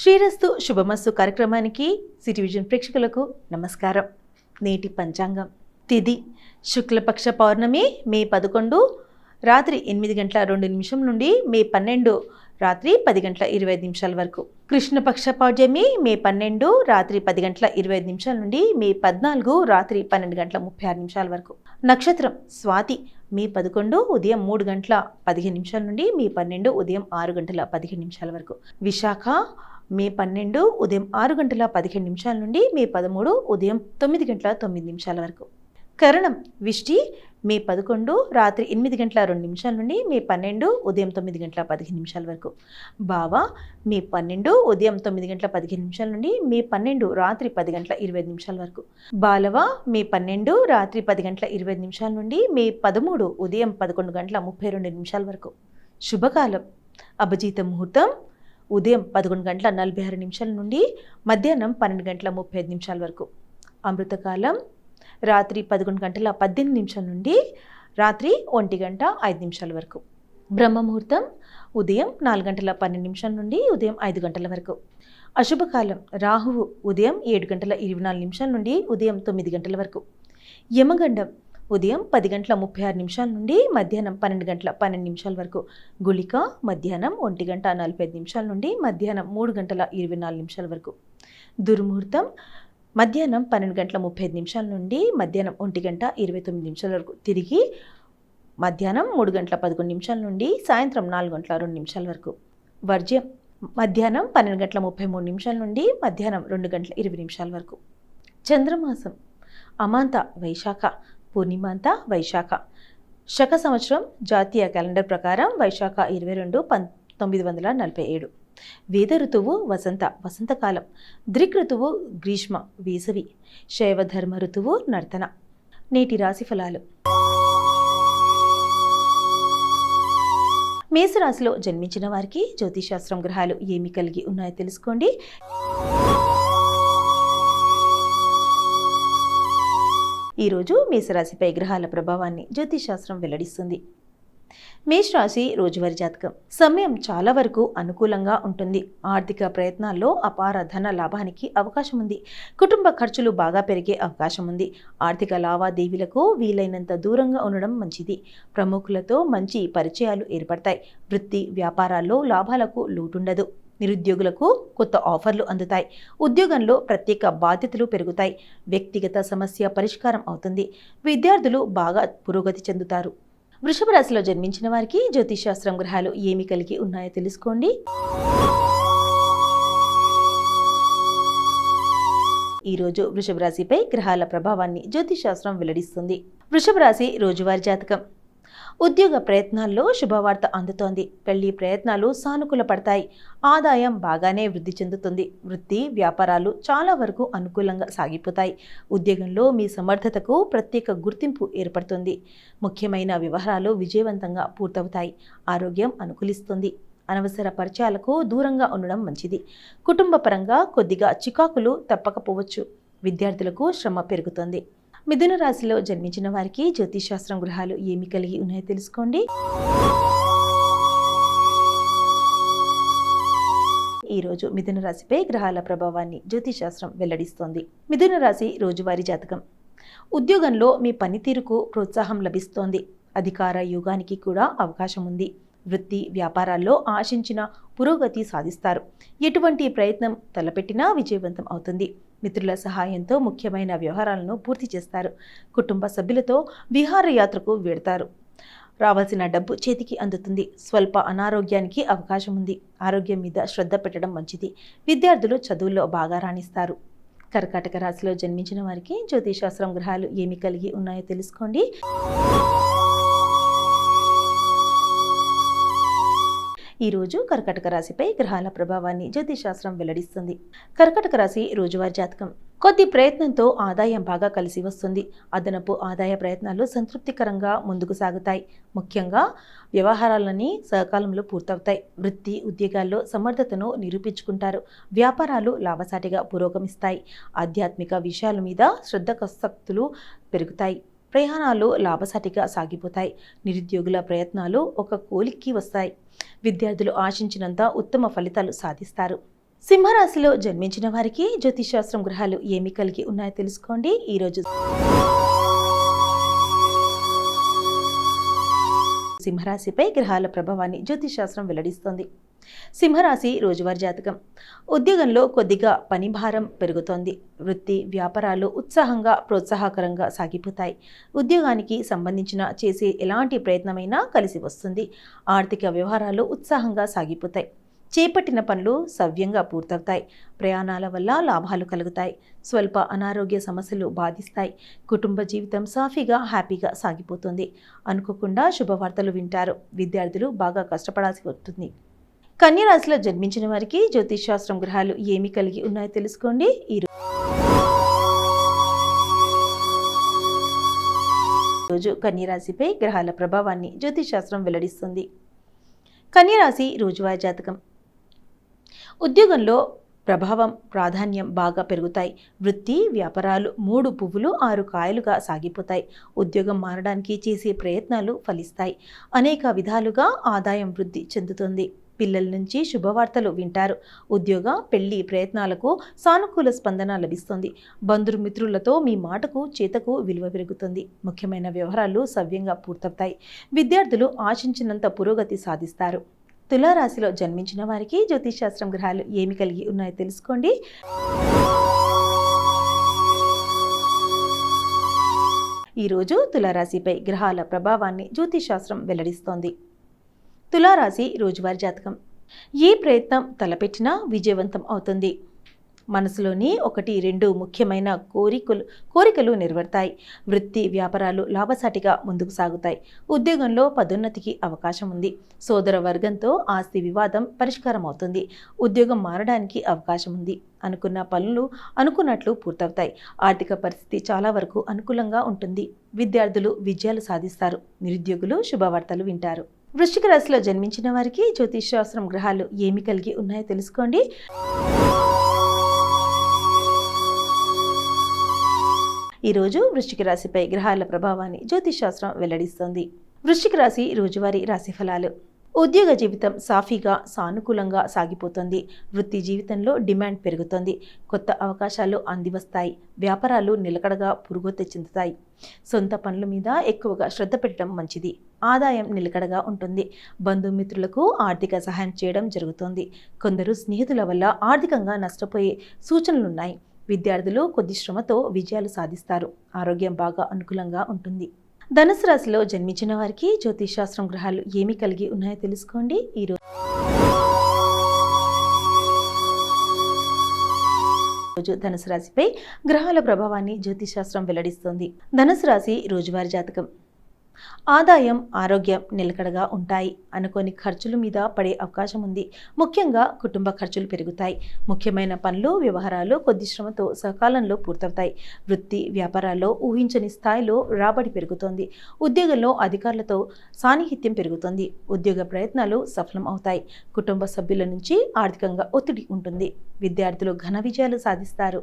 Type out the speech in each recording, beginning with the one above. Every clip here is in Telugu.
శ్రీరస్తు శుభమస్తు కార్యక్రమానికి సిటీ విజన్ ప్రేక్షకులకు నమస్కారం. నేటి పంచాంగం తిథి శుక్లపక్ష పౌర్ణమి మే 11 రాత్రి 8:02 నుండి మే 12 రాత్రి 10:25 వరకు. కృష్ణపక్ష పౌర్ణమి మే 12 రాత్రి 10:25 నుండి మే 14 రాత్రి 12:36 వరకు. నక్షత్రం స్వాతి మే 11 ఉదయం 3:15 నుండి మే 12 ఉదయం 6:15 వరకు. విశాఖ మే 12 ఉదయం 6:15 నుండి మే 13 ఉదయం 9:09 వరకు. కరణం విష్టి మే 11 రాత్రి 8:02 నుండి మే 12 ఉదయం 9:15 వరకు. భావ మే 12 ఉదయం 9:15 నుండి మే 12 రాత్రి 10:25 వరకు. బాలవ మే 12 రాత్రి 10:25 నుండి మే 13 ఉదయం 11:32 వరకు. శుభకాలం అభిజిత ముహూర్తం ఉదయం 11:46 నుండి మధ్యాహ్నం 12:35 వరకు. అమృతకాలం రాత్రి 11:18 నుండి రాత్రి 1:05 వరకు. బ్రహ్మముహూర్తం ఉదయం 4:12 నుండి ఉదయం 5 వరకు. అశుభకాలం రాహువు ఉదయం 7:24 నుండి ఉదయం 9 వరకు. యమగండం ఉదయం 10:36 నుండి మధ్యాహ్నం 12:12 వరకు. గుళిక మధ్యాహ్నం 1:45 నుండి మధ్యాహ్నం 3:24 వరకు. దుర్ముహూర్తం మధ్యాహ్నం 12:35 నుండి మధ్యాహ్నం 1:29 వరకు. తిరిగి మధ్యాహ్నం 3:11 నుండి సాయంత్రం 4:02 వరకు. వర్జ్యం మధ్యాహ్నం 12:33 నుండి మధ్యాహ్నం 2:20 వరకు. చంద్రమాసం అమాంత వైశాఖ పూర్ణిమాంత వైశాఖ. శక సంవత్సరం జాతీయ క్యాలెండర్ ప్రకారం వైశాఖ 22 1947. వేద ఋతువు వసంతకాలం. దృక్ ఋతువు గ్రీష్మ వేసవి. శైవధర్మ ఋతువు నర్తన. నేటి రాశి ఫలాలు. మేషరాశిలో జన్మించిన వారికి జ్యోతిశాస్త్రం గ్రహాలు ఏమి కలిగి ఉన్నాయో తెలుసుకోండి. ఈరోజు మేషరాశిపై గ్రహాల ప్రభావాన్ని జ్యోతిశాస్త్రం వెల్లడిస్తుంది. మేషరాశి రోజువారీ జాతకం. సమయం చాలా వరకు అనుకూలంగా ఉంటుంది. ఆర్థిక ప్రయత్నాల్లో అపార ధన లాభానికి అవకాశం ఉంది. కుటుంబ ఖర్చులు బాగా పెరిగే అవకాశం ఉంది. ఆర్థిక లావాదేవీలకు వీలైనంత దూరంగా ఉండడం మంచిది. ప్రముఖులతో మంచి పరిచయాలు ఏర్పడతాయి. వృత్తి వ్యాపారాల్లో లాభాలకు లోటుండదు. నిరుద్యోగులకు కొత్త ఆఫర్లు అందుతాయి. ఉద్యోగంలో ప్రత్యేక బాధ్యతలు పెరుగుతాయి. వ్యక్తిగత సమస్య పరిష్కారం అవుతుంది. విద్యార్థులు బాగా పురోగతి చెందుతారు. వృషభ రాశిలో జన్మించిన వారికి జ్యోతిశాస్త్రం గ్రహాలు ఏమి కలిగి ఉన్నాయో తెలుసుకోండి. ఈరోజు వృషభ రాశిపై గ్రహాల ప్రభావాన్ని జ్యోతిశాస్త్రం వెల్లడిస్తుంది. వృషభ రాశి రోజువారీ జాతకం. ఉద్యోగ ప్రయత్నాల్లో శుభవార్త అందుతోంది. పెళ్లి ప్రయత్నాలు సానుకూల పడతాయి. ఆదాయం బాగానే వృద్ధి చెందుతుంది. వృత్తి వ్యాపారాలు చాలా వరకు అనుకూలంగా సాగిపోతాయి. ఉద్యోగంలో మీ సమర్థతకు ప్రత్యేక గుర్తింపు ఏర్పడుతుంది. ముఖ్యమైన వ్యవహారాలు విజయవంతంగా పూర్తవుతాయి. ఆరోగ్యం అనుకూలిస్తుంది. అనవసర పరిచయాలకు దూరంగా ఉండడం మంచిది. కుటుంబ పరంగా కొద్దిగా చికాకులు తప్పకపోవచ్చు. విద్యార్థులకు శ్రమ పెరుగుతుంది. మిథున రాశిలో జన్మించిన వారికి జ్యోతిశాస్త్రం గ్రహాలు ఏమి కలిగి ఉన్నాయో తెలుసుకోండి. ఈరోజు మిథున రాశిపై గ్రహాల ప్రభావాన్ని జ్యోతిశాస్త్రం వెల్లడిస్తోంది. మిథున రాశి రోజువారీ జాతకం. ఉద్యోగంలో మీ పనితీరుకు ప్రోత్సాహం లభిస్తోంది. అధికార యోగానికి కూడా అవకాశం ఉంది. వృత్తి వ్యాపారాల్లో ఆశించిన పురోగతి సాధిస్తారు. ఎటువంటి ప్రయత్నం తలపెట్టినా విజయవంతం అవుతుంది. మిత్రుల సహాయంతో ముఖ్యమైన వ్యవహారాలను పూర్తి చేస్తారు. కుటుంబ సభ్యులతో విహారయాత్రకు వెడతారు. రావాల్సిన డబ్బు చేతికి అందుతుంది. స్వల్ప అనారోగ్యానికి అవకాశం ఉంది. ఆరోగ్యం మీద శ్రద్ధ పెట్టడం మంచిది. విద్యార్థులు చదువుల్లో బాగా రాణిస్తారు. కర్కాటక రాశిలో జన్మించిన వారికి జ్యోతిశాస్త్రం గ్రహాలు ఏమి కలిగి ఉన్నాయో తెలుసుకోండి. ఈరోజు కర్కాటక రాశిపై గ్రహాల ప్రభావాన్ని జ్యోతిశాస్త్రం వెల్లడిస్తుంది. కర్కాటక రాశి రోజువారీ జాతకం. కొద్ది ప్రయత్నంతో ఆదాయం బాగా కలిసి వస్తుంది. అదనపు ఆదాయ ప్రయత్నాలు సంతృప్తికరంగా ముందుకు సాగుతాయి. ముఖ్యంగా వ్యవహారాలన్నీ సకాలంలో పూర్తవుతాయి. వృత్తి ఉద్యోగాల్లో సమర్థతను నిరూపించుకుంటారు. వ్యాపారాలు లాభసాటిగా పురోగమిస్తాయి. ఆధ్యాత్మిక విషయాల మీద శ్రద్ధకసక్తులు పెరుగుతాయి. ప్రయాణాలు లాభసాటిగా సాగిపోతాయి. నిరుద్యోగుల ప్రయత్నాలు ఒక కోలిక్కి వస్తాయి. విద్యార్థులు ఆశించినంత ఉత్తమ ఫలితాలు సాధిస్తారు. సింహరాశిలో జన్మించిన వారికి జ్యోతిషాస్త్రం గ్రహాలు ఏమి కలిగి ఉన్నాయో తెలుసుకోండి. ఈరోజు సింహరాశిపై గ్రహాల ప్రభావాన్ని జ్యోతిషాస్త్రం వెల్లడిస్తోంది. సింహరాశి రోజువారీ జాతకం. ఉద్యోగంలో కొద్దిగా పని భారం పెరుగుతోంది. వృత్తి వ్యాపారాలు ఉత్సాహంగా ప్రోత్సాహకరంగా సాగిపోతాయి. ఉద్యోగానికి సంబంధించిన చేసే ఎలాంటి ప్రయత్నమైనా కలిసి వస్తుంది. ఆర్థిక వ్యవహారాలు ఉత్సాహంగా సాగిపోతాయి. చేపట్టిన పనులు సవ్యంగా పూర్తవుతాయి. ప్రయాణాల వల్ల లాభాలు కలుగుతాయి. స్వల్ప అనారోగ్య సమస్యలు బాధిస్తాయి. కుటుంబ జీవితం సాఫీగా హ్యాపీగా సాగిపోతుంది. అనుకోకుండా శుభవార్తలు వింటారు. విద్యార్థులు బాగా కష్టపడాల్సి వస్తుంది. కన్యా రాశిలో జన్మించిన వారికి జ్యోతిషాస్త్రం గ్రహాలు ఏమి కలిగి ఉన్నాయో తెలుసుకోండి. ఈరోజు కన్యా రాశిపై గ్రహాల ప్రభావాన్ని జ్యోతిషాస్త్రం వెల్లడిస్తుంది. కన్యా రాశి రోజువారీ జాతకం. ఉద్యోగంలో ప్రభావం ప్రాధాన్యం బాగా పెరుగుతాయి. వృత్తి వ్యాపారాలు 3 పువ్వులు 6 కాయలుగా సాగిపోతాయి. ఉద్యోగం మారడానికి చేసే ప్రయత్నాలు ఫలిస్తాయి. అనేక విధాలుగా ఆదాయం వృద్ధి చెందుతుంది. పిల్లల నుంచి శుభవార్తలు వింటారు. ఉద్యోగ పెళ్లి ప్రయత్నాలకు సానుకూల స్పందన లభిస్తుంది. బంధుమిత్రులతో మీ మాటకు చేతకు విలువ పెరుగుతుంది. ముఖ్యమైన వ్యవహారాలు సవ్యంగా పూర్తవుతాయి. విద్యార్థులు ఆశించినంత పురోగతి సాధిస్తారు. తులారాశిలో జన్మించిన వారికి జ్యోతిషాస్త్రం గ్రహాలు ఏమి కలిగి ఉన్నాయో తెలుసుకోండి. ఈరోజు తులారాశిపై గ్రహాల ప్రభావాన్ని జ్యోతిషాస్త్రం వెల్లడిస్తోంది. తులారాశి రోజువారీ జాతకం. ఏ ప్రయత్నం తలపెట్టినా విజయవంతం అవుతుంది. మనసులోని 1-2 ముఖ్యమైన కోరికలు నెరవేరుతాయి. వృత్తి వ్యాపారాలు లాభసాటిగా ముందుకు సాగుతాయి. ఉద్యోగంలో పదోన్నతికి అవకాశం ఉంది. సోదర వర్గంతో ఆస్తి వివాదం పరిష్కారం అవుతుంది. ఉద్యోగం మారడానికి అవకాశం ఉంది. అనుకున్న పనులు అనుకున్నట్లు పూర్తవుతాయి. ఆర్థిక పరిస్థితి చాలా వరకు అనుకూలంగా ఉంటుంది. విద్యార్థులు విజయాలు సాధిస్తారు. నిరుద్యోగులు శుభవార్తలు వింటారు. వృశ్చిక రాశిలో జన్మించిన వారికి జ్యోతిషాస్త్రం గ్రహాలు ఏమి కలిగి ఉన్నాయో తెలుసుకోండి. ఈరోజు వృశ్చిక రాశిపై గ్రహాల ప్రభావాన్ని జ్యోతిషాస్త్రం వెల్లడిస్తోంది. వృశ్చిక రాశి రోజువారీ రాశి ఫలాలు. ఉద్యోగ జీవితం సాఫీగా సానుకూలంగా సాగిపోతుంది. వృత్తి జీవితంలో డిమాండ్ పెరుగుతుంది. కొత్త అవకాశాలు అందివస్తాయి. వ్యాపారాలు నిలకడగా పురోగతి చెందుతాయి. సొంత పనుల మీద ఎక్కువగా శ్రద్ధ పెట్టడం మంచిది. ఆదాయం నిలకడగా ఉంటుంది. బంధుమిత్రులకు ఆర్థిక సహాయం చేయడం జరుగుతుంది. కొందరు స్నేహితుల వల్ల ఆర్థికంగా నష్టపోయే సూచనలున్నాయి. విద్యార్థులు కొద్ది శ్రమతో విజయాలు సాధిస్తారు. ఆరోగ్యం బాగా అనుకూలంగా ఉంటుంది. ధనుసు రాశిలో జన్మించిన వారికి జ్యోతిషాస్త్రం గ్రహాలు ఏమి కలిగి ఉన్నాయో తెలుసుకోండి. ఈరోజు ధనుసు రాశిపై గ్రహాల ప్రభావాన్ని జ్యోతిషాస్త్రం వెల్లడిస్తుంది. ధనుసు రాశి రోజువారీ జాతకం. ఆదాయం ఆరోగ్యం నిలకడగా ఉంటాయి. అనుకోని ఖర్చుల మీద పడే అవకాశం ఉంది. ముఖ్యంగా కుటుంబ ఖర్చులు పెరుగుతాయి. ముఖ్యమైన పనులు వ్యవహారాలు కొద్ది శ్రమతో సకాలంలో పూర్తవుతాయి. వృత్తి వ్యాపారాల్లో ఊహించని స్థాయిలో రాబడి పెరుగుతోంది. ఉద్యోగంలో అధికారులతో సాన్నిహిత్యం పెరుగుతుంది. ఉద్యోగ ప్రయత్నాలు సఫలం అవుతాయి. కుటుంబ సభ్యుల నుంచి ఆర్థికంగా ఒత్తిడి ఉంటుంది. విద్యార్థులు ఘన విజయాలు సాధిస్తారు.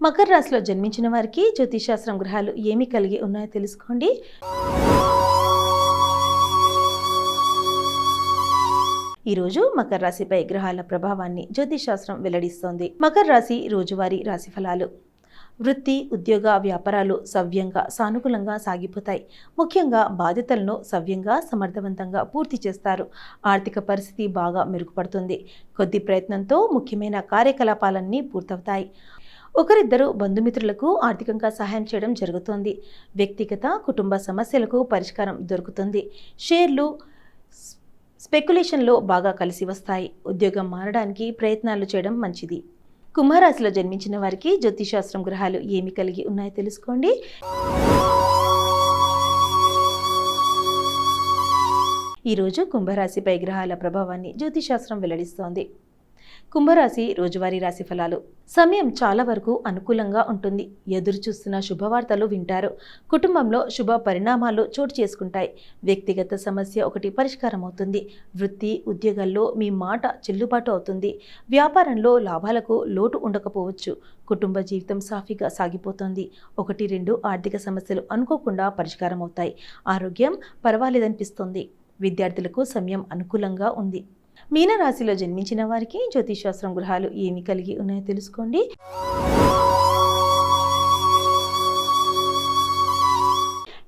మకర రాశిలో జన్మించిన వారికి జ్యోతిషాస్త్రం గ్రహాలు ఏమి కలిగి ఉన్నాయో తెలుసుకోండి. ఈరోజు మకర రాశిపై గ్రహాల ప్రభావాన్ని జ్యోతిషాస్త్రం వెల్లడిస్తోంది. మకర రాశి రోజువారీ రాశి ఫలాలు. వృత్తి ఉద్యోగ వ్యాపారాలు సవ్యంగా సానుకూలంగా సాగిపోతాయి. ముఖ్యంగా బాధ్యతలను సవ్యంగా సమర్థవంతంగా పూర్తి చేస్తారు. ఆర్థిక పరిస్థితి బాగా మెరుగుపడుతుంది. కొద్ది ప్రయత్నంతో ముఖ్యమైన కార్యకలాపాలన్నీ పూర్తవుతాయి. ఒకరిద్దరు బంధుమిత్రులకు ఆర్థికంగా సహాయం చేయడం జరుగుతుంది. వ్యక్తిగత కుటుంబ సమస్యలకు పరిష్కారం దొరుకుతుంది. షేర్లు స్పెక్యులేషన్లో బాగా కలిసి వస్తాయి. ఉద్యోగం మారడానికి ప్రయత్నాలు చేయడం మంచిది. కుంభరాశిలో జన్మించిన వారికి జ్యోతిషాస్త్రం గ్రహాలు ఏమి కలిగి ఉన్నాయో తెలుసుకోండి. ఈరోజు కుంభరాశిపై గ్రహాల ప్రభావాన్ని జ్యోతిషాస్త్రం వెల్లడిస్తోంది. కుంభరాశి రోజువారీ రాశి ఫలాలు. సమయం చాలా వరకు అనుకూలంగా ఉంటుంది. ఎదురు చూస్తున్న శుభవార్తలు వింటారు. కుటుంబంలో శుభ పరిణామాలు చోటు చేసుకుంటాయి. వ్యక్తిగత సమస్య ఒకటి పరిష్కారం అవుతుంది. వృత్తి ఉద్యోగాల్లో మీ మాట చెల్లుబాటు అవుతుంది. వ్యాపారంలో లాభాలకు లోటు ఉండకపోవచ్చు. కుటుంబ జీవితం సాఫీగా సాగిపోతుంది. 1-2 ఆర్థిక సమస్యలు అనుకోకుండా పరిష్కారం అవుతాయి. ఆరోగ్యం పర్వాలేదనిపిస్తుంది. విద్యార్థులకు సమయం అనుకూలంగా ఉంది. మీనరాశిలో జన్మించిన వారికి జ్యోతిషాస్త్రం గ్రహాలు ఏమి కలిగి ఉన్నాయో తెలుసుకోండి.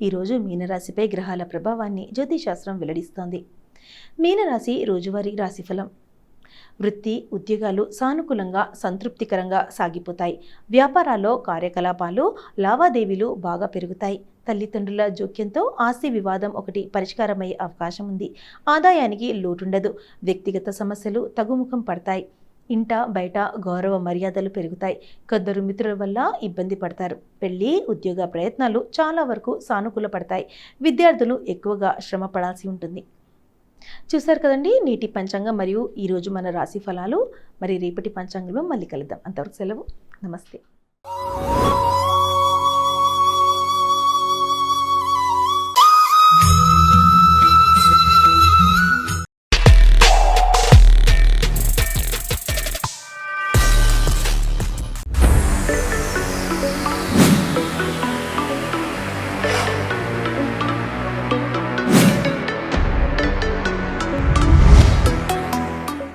ఈరోజు మీనరాశిపై గ్రహాల ప్రభావాన్ని జ్యోతిషాస్త్రం వెల్లడిస్తోంది. మీనరాశి రోజువారీ రాశిఫలం. వృత్తి ఉద్యోగాలు సానుకూలంగా సంతృప్తికరంగా సాగిపోతాయి. వ్యాపారాల్లో కార్యకలాపాలు లావాదేవీలు బాగా పెరుగుతాయి. తల్లిదండ్రుల జోక్యంతో ఆస్తి వివాదం ఒకటి పరిష్కారమయ్యే అవకాశం ఉంది. ఆదాయానికి లోటుండదు. వ్యక్తిగత సమస్యలు తగుముఖం పడతాయి. ఇంట బయట గౌరవ మర్యాదలు పెరుగుతాయి. కొందరు మిత్రుల వల్ల ఇబ్బంది పడతారు. పెళ్లి ఉద్యోగ ప్రయత్నాలు చాలా వరకు సానుకూల పడతాయి. విద్యార్థులు ఎక్కువగా శ్రమ పడాల్సి ఉంటుంది. చూశారు కదండి నేటి పంచాంగం మరియు ఈరోజు మన రాశి ఫలాలు. మరి రేపటి పంచాంగంలో మళ్ళీ కలుద్దాం. అంతవరకు సెలవు. నమస్తే.